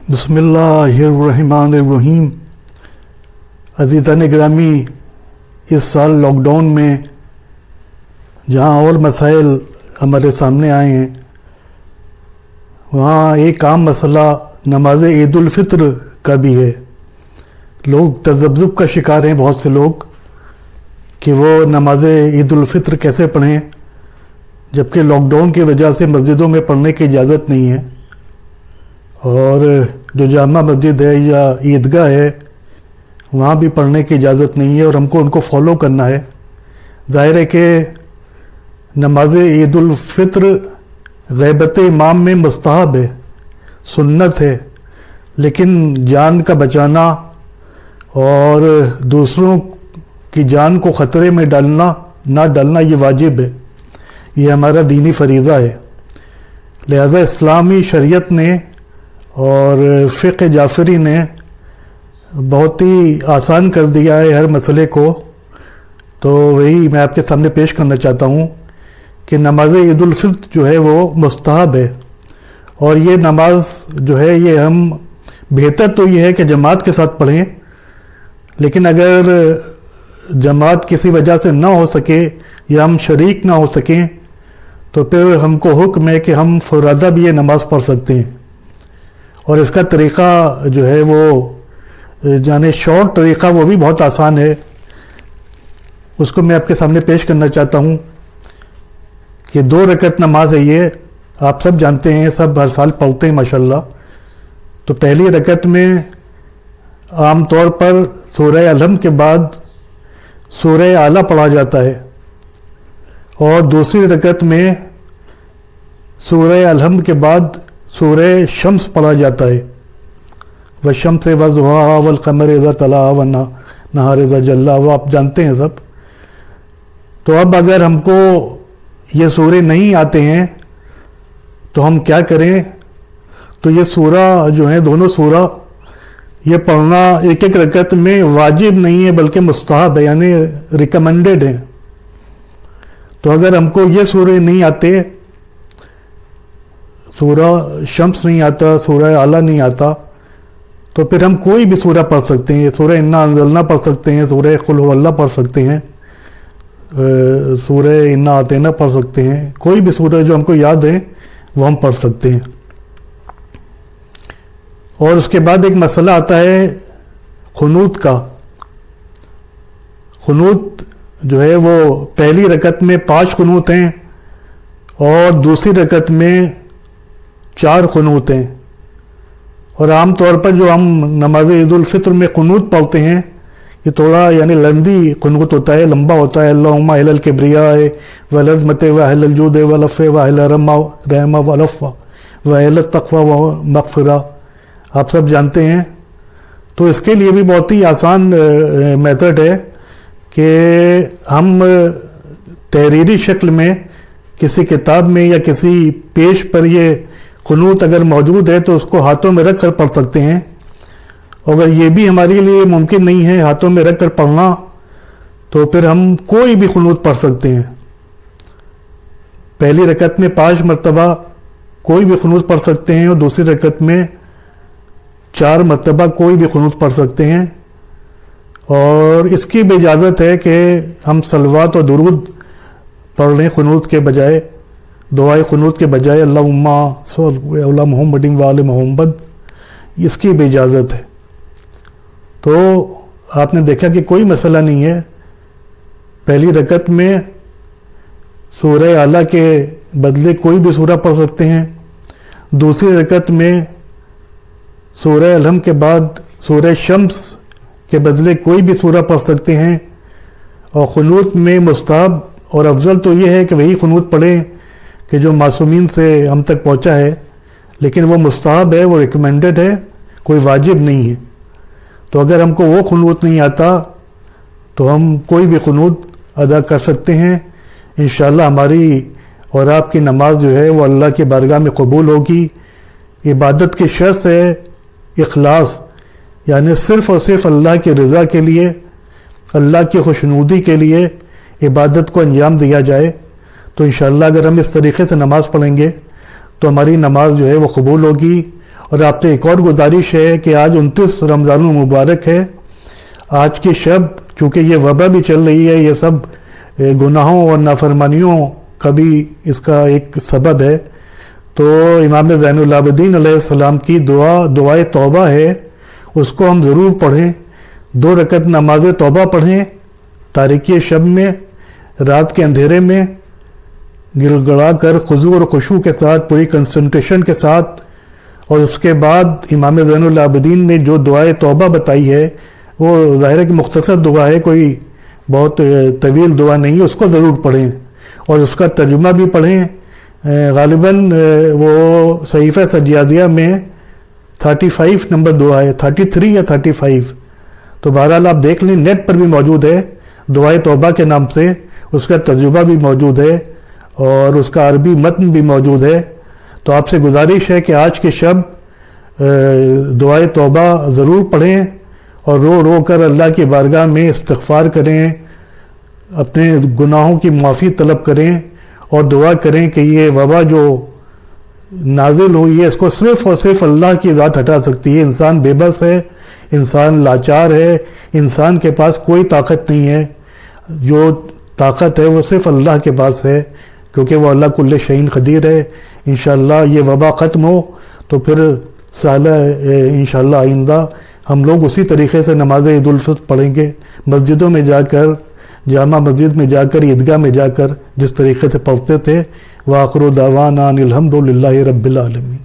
बिस्मिल्लाहिर्रहमानिर्रहीम। अज़ीज़ान ग्रामी, इस साल लॉकडाउन में जहाँ और मसाइल हमारे सामने आए हैं, वहाँ एक आम मसला नमाज ईद उल फित्र का भी है। लोग तज़ब्ज़ुब का शिकार हैं, बहुत से लोग, कि वो नमाज ईद उल फित्र कैसे पढ़ें, जबकि लॉकडाउन की वजह से मस्जिदों में पढ़ने की इजाज़त नहीं है और जो जामा मस्जिद है या ईदगाह है वहाँ भी पढ़ने की इजाज़त नहीं है और हमको उनको फॉलो करना है। ज़ाहिर है कि नमाज ईद उल फित्र ग़ैबत इमाम में मुस्तहब है, सुन्नत है, लेकिन जान का बचाना और दूसरों की जान को ख़तरे में ना डालना ये वाजिब है, ये हमारा दीनी फरीज़ा है। लिहाजा इस्लामी शरीयत ने और फ़िक़्ह जाफ़री ने बहुत ही आसान कर दिया है हर मसले को। तो वही मैं आपके सामने पेश करना चाहता हूँ कि नमाज ईद उल फित्र जो है वो मुस्तहब है और ये नमाज जो है ये हम बेहतर तो ये है कि जमात के साथ पढ़ें, लेकिन अगर जमात किसी वजह से ना हो सके या हम शरीक ना हो सकें तो फिर हमको हुक्म है कि हम फुरादा भी ये नमाज़ पढ़ सकते हैं। और इसका तरीक़ा जो है वो जाने शॉर्ट तरीक़ा वो भी बहुत आसान है, उसको मैं आपके सामने पेश करना चाहता हूँ कि 2 रकत नमाज है, ये आप सब जानते हैं, सब हर साल पढ़ते हैं माशाल्लाह। तो पहली रकत में आम तौर पर सूरह अलहम के बाद सूरह आला पढ़ा जाता है और दूसरी रकत में सूरह अलहम के बाद सूरह शम्स पढ़ा जाता है। व शम्स व ज़ुहा वल क़मर इज़ा तला व नहार इज़ा जल्ला, वो आप जानते हैं सब। तो अब अगर हमको ये सूरे नहीं आते हैं तो हम क्या करें? तो ये सूरा जो है, दोनों सूरा ये पढ़ना एक एक रकत में वाजिब नहीं है बल्कि मुस्तहब है, यानी रिकमेंडेड है। तो अगर हमको ये सूरे नहीं आते, सूरा शम्स नहीं आता, सूरह आला नहीं आता, तो फिर हम कोई भी सूरा पढ़ सकते हैं। सूरह इन्ना अंज़लना पढ़ सकते हैं, सूरह कुल हुवल्लाह पढ़ सकते हैं, सूरह इन्ना आतेना पढ़ सकते हैं, कोई भी सूरह जो हमको याद है वो हम पढ़ सकते हैं। और उसके बाद एक मसला आता है खुनूत का। खुनूत जो है वो पहली रकत में 5 खुनूत हैं और दूसरी रकत में 4 खुनूत हैं। और आम तौर पर जो हम नमाज ईद उल फित्र में खुनूत पढ़ते हैं ये थोड़ा यानी लंबी खुनूत होता है, लंबा होता है। अल्लाहुम्मा अहलल किब्रिया वल अज़मत व अहलल जुद व लफ़ व अहल रहमा व लफ़ा व अहल तक़वा व मग़फ़िरा, आप सब जानते हैं। तो इसके लिए भी बहुत ही आसान मेथड है कि हम तहरीरी शक्ल में किसी किताब में या किसी पेज पर ये खुनूत अगर मौजूद है तो उसको हाथों में रख कर पढ़ सकते हैं। अगर ये भी हमारे लिए मुमकिन नहीं है हाथों में रख कर पढ़ना, तो फिर हम कोई भी खुनूत पढ़ सकते हैं। पहली रकत में 5 मरतबा कोई भी खुनूत पढ़ सकते हैं और दूसरी रकत में 4 मरतबा कोई भी खुनूत पढ़ सकते हैं। और इसकी भी इजाज़त है कि हम सलवात और दुरूद पढ़ लें खुनूत के बजाय, दुआए खुनूत के बजाय अल्लाहुम्मा सल्लि अला मुहम्मदिन व आले मुहम्मद, इसकी भी इजाज़त है। तो आपने देखा कि कोई मसला नहीं है। पहली रकत में सूरह आला के बदले कोई भी सूरा पढ़ सकते हैं, दूसरी रकत में सूरह अलहम के बाद सूरह शम्स के बदले कोई भी सूरा पढ़ सकते हैं। और खुनूत में मुस्तहब और अफजल तो ये है कि वही खुनूत पढ़ें कि जो मासूमीन से हम तक पहुंचा है, लेकिन वो मुस्तहब है, वो रिकमेंडेड है, कोई वाजिब नहीं है। तो अगर हमको वो खुनूत नहीं आता तो हम कोई भी खुनूत अदा कर सकते हैं। इंशाअल्लाह हमारी और आपकी नमाज जो है वो अल्लाह की बारगाह में कबूल होगी। इबादत की शर्त है इखलास, यानी सिर्फ़ और सिर्फ अल्लाह की रज़ा के लिए, अल्लाह की खुशनुदी के लिए इबादत को अंजाम दिया जाए। तो इंशाअल्लाह अगर हम इस तरीक़े से नमाज़ पढ़ेंगे तो हमारी नमाज जो है वो कबूल होगी اور آپ سے ایک اور گزارش ہے کہ آج 29 رمضان المبارک ہے. آج کی شب چونکہ یہ وبا بھی چل رہی ہے، یہ سب گناہوں اور نافرمانیوں کا بھی اس کا ایک سبب ہے، تو امام زین العابدین علیہ السلام کی دعائے توبہ ہے، اس کو ہم ضرور پڑھیں. 2 رکعت نماز توبہ پڑھیں تاریکی شب میں، رات کے اندھیرے میں گڑ گڑا کر خضوع اور خشوع کے ساتھ، پوری کنسنٹریشن کے ساتھ. اور اس کے بعد امام زین العابدین نے جو دعائے توبہ بتائی ہے وہ ظاہر ہے کہ مختصر دعا ہے، کوئی بہت طویل دعا نہیں ہے، اس کو ضرور پڑھیں اور اس کا ترجمہ بھی پڑھیں. غالباً وہ صحیفہ سجادیہ میں 35 نمبر دعا ہے، 33 یا 35. تو بہرحال آپ دیکھ لیں، نیٹ پر بھی موجود ہے دعائے توبہ کے نام سے، اس کا ترجمہ بھی موجود ہے اور اس کا عربی متن بھی موجود ہے. تو آپ سے گزارش ہے کہ آج کے شب دعائے توبہ ضرور پڑھیں اور رو رو کر اللہ کی بارگاہ میں استغفار کریں، اپنے گناہوں کی معافی طلب کریں اور دعا کریں کہ یہ وبا جو نازل ہوئی ہے اس کو صرف اور صرف اللہ کی ذات ہٹا سکتی ہے. انسان بے بس ہے، انسان لاچار ہے، انسان کے پاس کوئی طاقت نہیں ہے. جو طاقت ہے وہ صرف اللہ کے پاس ہے، کیونکہ وہ اللہ کل شیء قدیر ہے. انشاءاللہ یہ وبا ختم ہو تو پھر سالہ انشاءاللہ آئندہ ہم لوگ اسی طریقے سے نماز عید الفطر پڑھیں گے، مسجدوں میں جا کر، جامع مسجد میں جا کر، عیدگاہ میں جا کر جس طریقے سے پڑھتے تھے. وآخر دعوانا ان الحمد للہ رب العالمین.